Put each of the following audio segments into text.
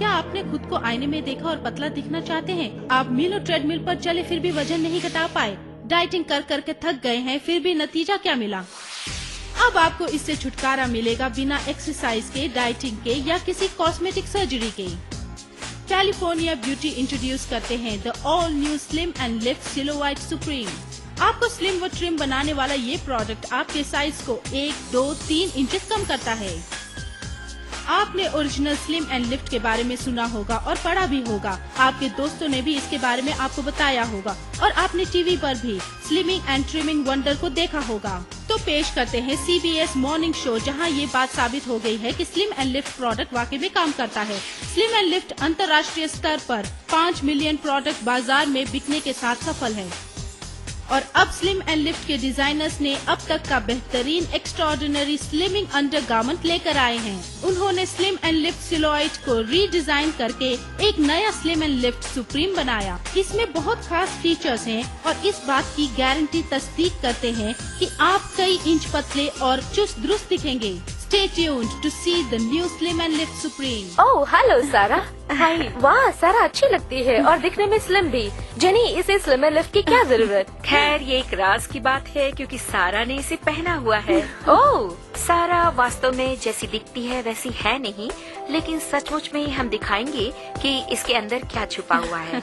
क्या आपने खुद को आईने में देखा और पतला दिखना चाहते हैं? आप मील और ट्रेडमिल पर चले फिर भी वजन नहीं घटा पाए, डाइटिंग कर कर के थक गए हैं, फिर भी नतीजा क्या मिला? अब आपको इससे छुटकारा मिलेगा बिना एक्सरसाइज के, डाइटिंग के या किसी कॉस्मेटिक सर्जरी के। कैलिफोर्निया ब्यूटी इंट्रोड्यूस करते हैं the all new slim and lift Silovite supreme. आपको स्लिम व ट्रिम बनाने वाला ये प्रोडक्ट आपके साइज को 1, 2, 3 इंचेस कम करता है। आपने ओरिजिनल स्लिम एंड लिफ्ट के बारे में सुना होगा और पढ़ा भी होगा। आपके दोस्तों ने भी इसके बारे में आपको बताया होगा और आपने टीवी पर भी स्लिमिंग एंड ट्रिमिंग वंडर को देखा होगा। तो पेश करते हैं CBS मॉर्निंग शो, जहां ये बात साबित हो गई है कि स्लिम एंड लिफ्ट प्रोडक्ट वाकई में काम करता है। स्लिम एंड लिफ्ट अंतर्राष्ट्रीय स्तर पर 5 मिलियन प्रोडक्ट बाजार में बिकने के साथ सफल है और अब स्लिम एंड लिफ्ट के डिजाइनर्स ने अब तक का बेहतरीन एक्स्ट्राऑर्डिनरी स्लिमिंग अंडरगारमेंट लेकर आए हैं। उन्होंने स्लिम एंड लिफ्ट सिलोइट को रीडिजाइन करके एक नया स्लिम एंड लिफ्ट सुप्रीम बनाया। इसमें बहुत खास फीचर्स हैं और इस बात की गारंटी तस्दीक करते हैं कि आप कई इंच पतले और चुस्त दुरुस्त दिखेंगे। Stay tuned to see the new Slim and Lift Supreme. Oh hello सारा। हाय, वाह सारा अच्छी लगती है और दिखने में स्लिम भी। जेनी, इसे स्लिम एंड लिफ्ट की क्या जरूरत? खैर ये एक राज की बात है क्योंकि सारा ने इसे पहना हुआ है। ओह, सारा वास्तव में जैसी दिखती है वैसी है नहीं, लेकिन सचमुच में हम दिखाएंगे कि इसके अंदर क्या छुपा हुआ है।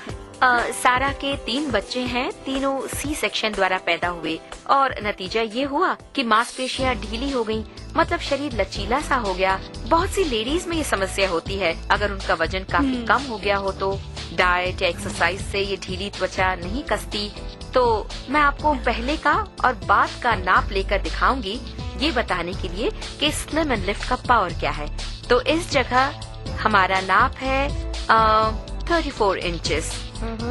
सारा के 3 बच्चे हैं, तीनों C सेक्शन द्वारा पैदा हुए और नतीजा ये हुआ कि मांसपेशियां ढीली हो गयी, मतलब शरीर लचीला सा हो गया। बहुत सी लेडीज में ये समस्या होती है। अगर उनका वजन काफी कम हो गया हो तो डाइट या एक्सरसाइज से ये ढीली त्वचा नहीं कसती। तो मैं आपको पहले का और बाद का नाप लेकर दिखाऊंगी, ये बताने के लिए कि स्लिम एंड लिफ्ट का पावर क्या है। तो इस जगह हमारा नाप है 34 इंचेस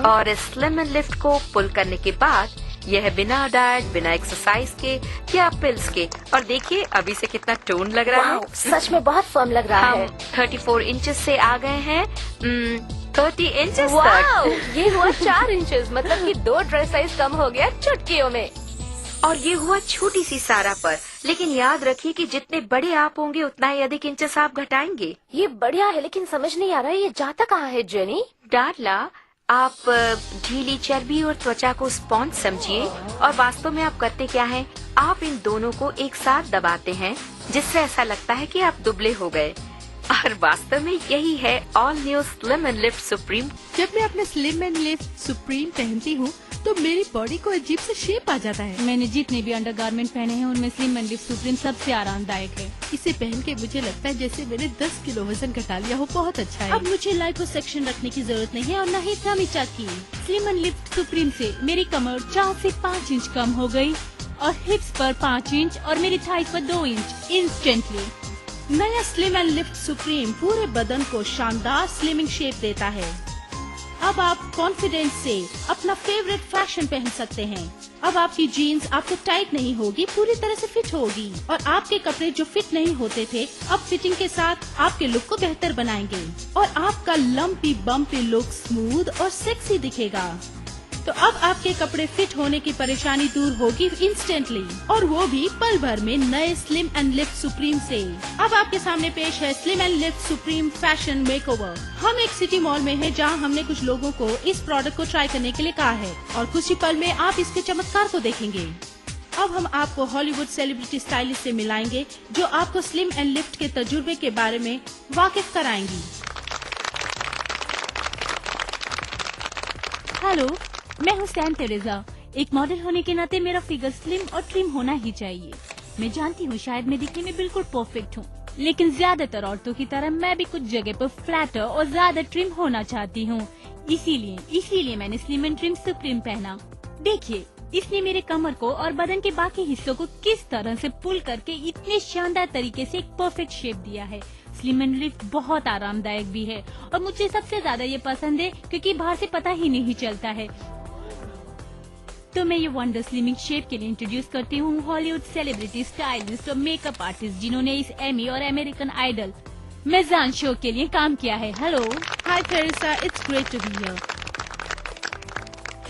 और स्लिम एंड लिफ्ट को पुल करने के बाद यह बिना डाइट, बिना एक्सरसाइज के या पिल्स के। और देखिए अभी से कितना टोन लग रहा है। सच में बहुत फर्म लग रहा है। 34 इंचेस से आ गए हैं 30 इंचेस तक। ये हुआ 4 इंचेस, मतलब कि 2 ड्रेस साइज कम हो गया चुटकियों में। और ये हुआ छोटी सी सारा पर, लेकिन याद रखिए कि जितने बड़े आप होंगे उतना ही अधिक इंचेस आप घटाएंगे। ये बढ़िया है, लेकिन समझ नहीं आ रहा है ये जाता कहाँ है जेनी? डार्ला, आप ढीली चर्बी और त्वचा को स्पॉन्ज समझिए और वास्तव में आप करते क्या हैं? आप इन दोनों को एक साथ दबाते हैं जिससे ऐसा लगता है कि आप दुबले हो गए। और वास्तव में यही है all new slim and lift supreme. जब मैं अपने स्लिम एंड लिफ्ट सुप्रीम पहनती हूँ तो मेरी बॉडी को अजीब से शेप आ जाता है। मैंने जितने भी अंडरगारमेंट पहने हैं उनमें स्लिम एंड लिफ्ट सुप्रीम सबसे आरामदायक है। इसे पहन के मुझे लगता है जैसे मैंने 10 किलो वजन घटा लिया हो। बहुत अच्छा है। अब मुझे लाइपोसक्शन रखने की जरूरत नहीं है और न ही टमी की। स्लिम एंड लिफ्ट सुप्रीम से मेरी कमर 4 से 5 इंच कम हो गई और हिप्स पर 5 इंच और मेरी थाइस पर 2 इंच इंस्टेंटली। नया स्लिम एंड लिफ्ट सुप्रीम पूरे बदन को शानदार स्लिमिंग शेप देता है। अब आप कॉन्फिडेंस से अपना फेवरेट फैशन पहन सकते हैं। अब आपकी जीन्स आपको टाइट नहीं होगी, पूरी तरह से फिट होगी और आपके कपड़े जो फिट नहीं होते थे अब फिटिंग के साथ आपके लुक को बेहतर बनाएंगे और आपका लंपी बम्पी लुक स्मूथ और सेक्सी दिखेगा। तो अब आपके कपड़े फिट होने की परेशानी दूर होगी इंस्टेंटली और वो भी पल भर में नए स्लिम एंड लिफ्ट सुप्रीम से। अब आपके सामने पेश है slim and lift supreme fashion makeover. हम एक सिटी मॉल में हैं जहां हमने कुछ लोगों को इस प्रोडक्ट को ट्राई करने के लिए कहा है और कुछ ही पल में आप इसके चमत्कार को देखेंगे। अब हम आपको हॉलीवुड सेलिब्रिटी स्टाइलिस्ट से मिलाएंगे जो आपको स्लिम एंड लिफ्ट के तजुर्बे के बारे में वाकिफ कराएंगी। हेलो, मैं हूँ सैन टेरेजा। एक मॉडल होने के नाते मेरा फिगर स्लिम और ट्रिम होना ही चाहिए। मैं जानती हूँ शायद मैं दिखने में बिल्कुल परफेक्ट हूँ, लेकिन ज्यादातर औरतों की तरह मैं भी कुछ जगह पर फ्लैटर और ज्यादा ट्रिम होना चाहती हूँ। इसीलिए मैंने स्लिम एंड ट्रिम सुप्रीम पहना। देखिए, इसने मेरे कमर को और बदन के बाकी हिस्सों को किस तरह से पुल करके इतने शानदार तरीके से एक परफेक्ट शेप दिया है। स्लिम एंड लिफ्ट बहुत आरामदायक भी है और मुझे सबसे ज्यादा ये पसंद है क्योंकि बाहर से पता ही नहीं चलता है। तो मैं ये वंडर स्लिमिंग शेप के लिए इंट्रोड्यूस करती हूँ हॉलीवुड सेलिब्रिटी स्टाइलिस्ट और मेकअप आर्टिस्ट जिन्होंने इस एमी और अमेरिकन आइडल मेज़ान शो के लिए काम किया है। Hello, hi Theresa, it's great to be here.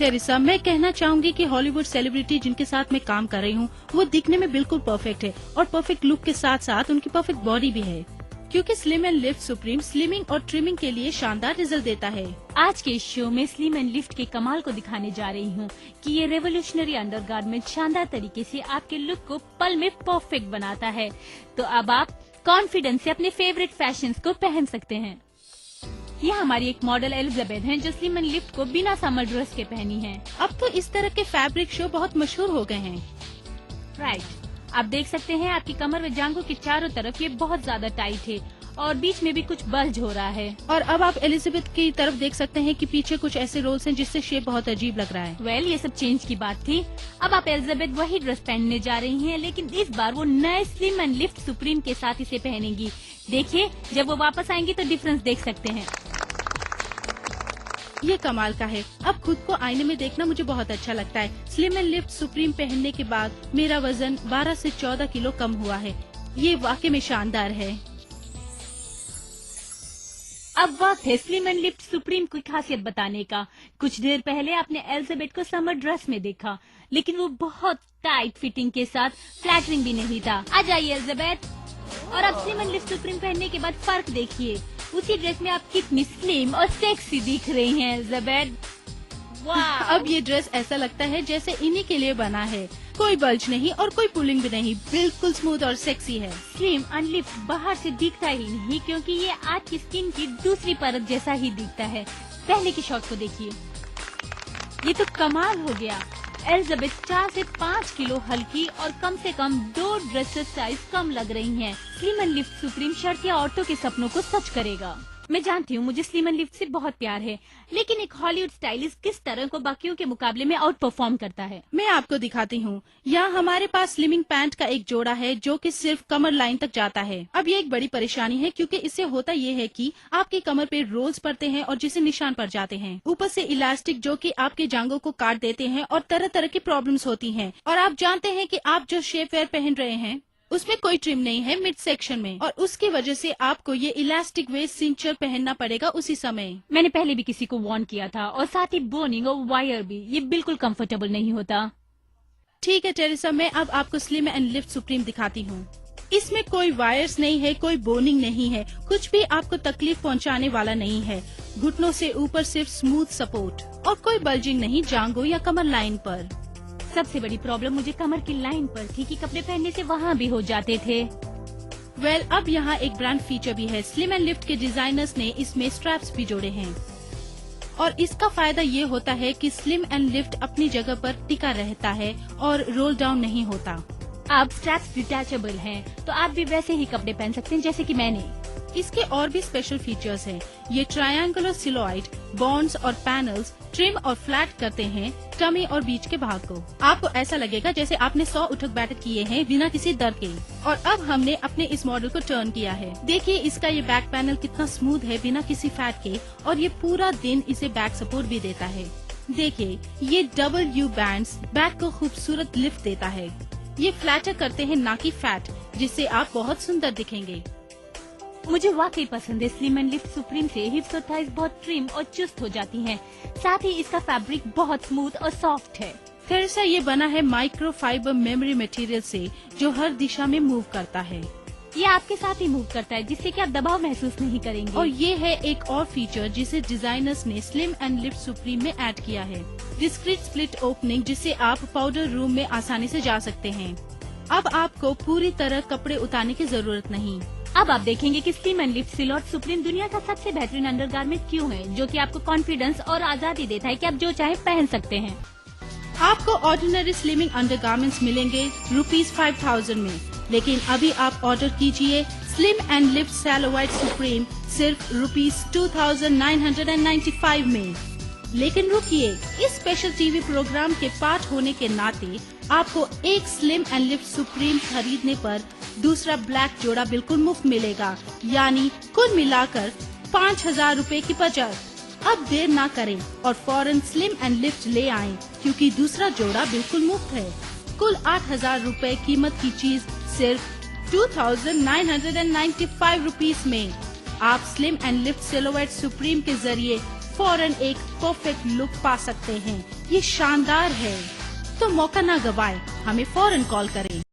Theresa, मैं कहना चाहूंगी कि हॉलीवुड सेलिब्रिटी जिनके साथ मैं काम कर रही हूँ वो दिखने में बिल्कुल परफेक्ट है और परफेक्ट लुक के साथ साथ उनकी परफेक्ट बॉडी भी है। क्योंकि slim and lift supreme slimming और ट्रिमिंग के लिए शानदार रिजल्ट देता है। आज के इस शो में स्लिम एंड लिफ्ट के कमाल को दिखाने जा रही हूँ कि ये रेवोल्यूशनरी अंडरगारमेंट शानदार तरीके से आपके लुक को पल में परफेक्ट बनाता है। तो अब आप कॉन्फिडेंस से अपने फेवरेट फैशंस को पहन सकते हैं। ये हमारी एक मॉडल एलिजाबेथ है जो स्लिम एंड लिफ्ट को बिना समर ड्रेस के पहनी है। अब तो इस तरह के फैब्रिक शो बहुत मशहूर हो गए हैं। राइट, आप देख सकते हैं आपकी कमर व जांघों के चारों तरफ ये बहुत ज्यादा टाइट है और बीच में भी कुछ बल्ज हो रहा है। और अब आप एलिजाबेथ की तरफ देख सकते हैं कि पीछे कुछ ऐसे रोल्स हैं जिससे शेप बहुत अजीब लग रहा है। वेल, ये सब चेंज की बात थी। अब आप एलिजाबेथ वही ड्रेस पहनने जा रही हैं, लेकिन इस बार वो नए स्लिम एंड लिफ्ट सुप्रीम के साथ इसे पहनेंगी। देखिए, जब वो वापस आएंगी तो डिफरेंस देख सकते हैं। ये कमाल का है। अब खुद को आईने में देखना मुझे बहुत अच्छा लगता है। स्लिम एंड लिफ्ट सुप्रीम पहनने के बाद मेरा वजन 12 से 14 किलो कम हुआ है। ये वाकई में शानदार है। अब वक्त है स्लिम एंड लिफ्ट सुप्रीम की खासियत बताने का। कुछ देर पहले आपने एलिजाबेथ को समर ड्रेस में देखा, लेकिन वो बहुत टाइट फिटिंग के साथ फ्लैटरिंग भी नहीं था। आ जाइए एलिजाबेथ। और अब स्लिम एंड लिफ्ट सुप्रीम पहनने के बाद फर्क देखिए। उसी ड्रेस में आप कितनी स्लिम और सेक्सी दिख रही हैं एलिजाबेथ। वाह! अब ये ड्रेस ऐसा लगता है जैसे इन्हीं के लिए बना है। कोई बल्ज नहीं और कोई पुलिंग भी नहीं, बिल्कुल स्मूथ और सेक्सी है। स्लिम एंड लिफ्ट बाहर से दिखता ही नहीं, क्योंकि ये आपकी स्किन की दूसरी परत जैसा ही दिखता है। पहले की शॉट को देखिए, ये तो कमाल हो गया। एलिजाबेथ 4 से 5 किलो हल्की और कम से कम 2 ड्रेसेस साइज कम लग रही हैं। Slim and lift supreme shirt या औरतों के सपनों को सच करेगा। मैं जानती हूँ मुझे स्लिम एंड लिफ्ट से बहुत प्यार है, लेकिन एक हॉलीवुड स्टाइलिस्ट किस तरह को बाकियों के मुकाबले में आउट परफॉर्म करता है। मैं आपको दिखाती हूँ। यहाँ हमारे पास स्लिमिंग पैंट का एक जोड़ा है जो कि सिर्फ कमर लाइन तक जाता है। अब ये एक बड़ी परेशानी है, क्योंकि इससे होता ये है कि आपकी कमर पे रोल्स पड़ते हैं और जिसे निशान पड़ जाते हैं। ऊपर से इलास्टिक जो कि आपके जांघों को काट देते हैं और तरह तरह की प्रॉब्लम्स होती हैं। और आप जानते हैं कि आप जो शेप वेयर पहन रहे हैं उसमें कोई ट्रिम नहीं है मिड सेक्शन में, और उसकी वजह से आपको ये इलास्टिक वेस्ट सिंचर पहनना पड़ेगा उसी समय। मैंने पहले भी किसी को वार्न किया था, और साथ ही बोनिंग और वायर भी, ये बिल्कुल कंफर्टेबल नहीं होता। ठीक है टेरेसा, मैं अब आपको स्लिम एंड लिफ्ट सुप्रीम दिखाती हूँ। इसमें कोई वायर्स नहीं है, कोई बोनिंग नहीं है, कुछ भी आपको तकलीफ पहुँचाने वाला नहीं है। घुटनों से ऊपर सिर्फ स्मूथ सपोर्ट और कोई बल्जिंग नहीं जांघों या कमर लाइन पर। सबसे बड़ी प्रॉब्लम मुझे कमर की लाइन पर थी कि कपड़े पहनने से वहाँ भी हो जाते थे। वेल, अब यहाँ एक ब्रांड फीचर भी है। स्लिम एंड लिफ्ट के डिजाइनर्स ने इसमें स्ट्रैप्स भी जोड़े हैं, और इसका फायदा ये होता है कि स्लिम एंड लिफ्ट अपनी जगह पर टिका रहता है और रोल डाउन नहीं होता। अब स्ट्रैप्स डिटैचेबल हैं, तो आप भी वैसे ही कपड़े पहन सकते हैं जैसे कि मैंने। इसके और भी स्पेशल फीचर्स हैं। ये ट्रायंगुलर सिलोइड, बॉन्ड्स और पैनल्स ट्रिम और फ्लैट करते हैं टमी और बीच के भाग को। आपको ऐसा लगेगा जैसे आपने 100 उठक बैठक किए हैं बिना किसी दर्द के। और अब हमने अपने इस मॉडल को टर्न किया है। देखिए इसका ये बैक पैनल कितना स्मूथ है बिना किसी फैट के, और ये पूरा दिन इसे बैक सपोर्ट भी देता है। देखिए ये डबल यू बैंड्स बैक को खूबसूरत लिफ्ट देता है। ये फ्लैटर करते हैं ना कि फैट, जिससे आप बहुत सुंदर दिखेंगे। मुझे वाकई पसंद है। स्लिम एंड लिफ्ट सुप्रीम से हिप्स और थाइज बहुत ट्रिम और चुस्त हो जाती हैं। साथ ही इसका फैब्रिक बहुत स्मूथ और सॉफ्ट है। थेरेसा, ये बना है माइक्रो फाइबर मेमोरी मटेरियल से, जो हर दिशा में मूव करता है। ये आपके साथ ही मूव करता है, जिससे कि आप दबाव महसूस नहीं करेंगे। और ये है एक और फीचर जिसे डिजाइनर्स ने स्लिम एंड लिफ्ट सुप्रीम में ऐड किया है। डिस्क्रीट स्प्लिट ओपनिंग, जिससे आप पाउडर रूम में आसानी से जा सकते हैं। अब आपको पूरी तरह कपड़े उतारने की जरूरत नहीं। अब आप देखेंगे कि स्लिम एंड लिफ्ट सिलॉट सुप्रीम दुनिया का सबसे बेहतरीन अंडरगारमेंट क्यों है, जो कि आपको कॉन्फिडेंस और आजादी देता है कि आप जो चाहे पहन सकते हैं। आपको ऑर्डिनरी स्लिमिंग अंडरगारमेंट्स मिलेंगे ₹5000 में, लेकिन अभी आप ऑर्डर कीजिए स्लिम एंड लिफ्ट सैलोवाइट सुप्रीम सिर्फ ₹2995 में। लेकिन रुकिए, इस स्पेशल टीवी प्रोग्राम के पार्ट होने के नाते आपको एक स्लिम एंड लिफ्ट सुप्रीम खरीदने पर दूसरा ब्लैक जोड़ा बिल्कुल मुफ्त मिलेगा, यानी कुल मिलाकर 5000 रूपए की बचत। अब देर ना करें और फौरन स्लिम एंड लिफ्ट ले आएं, क्योंकि दूसरा जोड़ा बिल्कुल मुफ्त है। कुल 8000 रूपए कीमत की चीज सिर्फ 2995 रुपीस में। आप slim and lift silhouette supreme के जरिए फौरन एक परफेक्ट लुक पा सकते हैं। ये शानदार है, तो मौका ना गवाएं, हमें फौरन कॉल करें।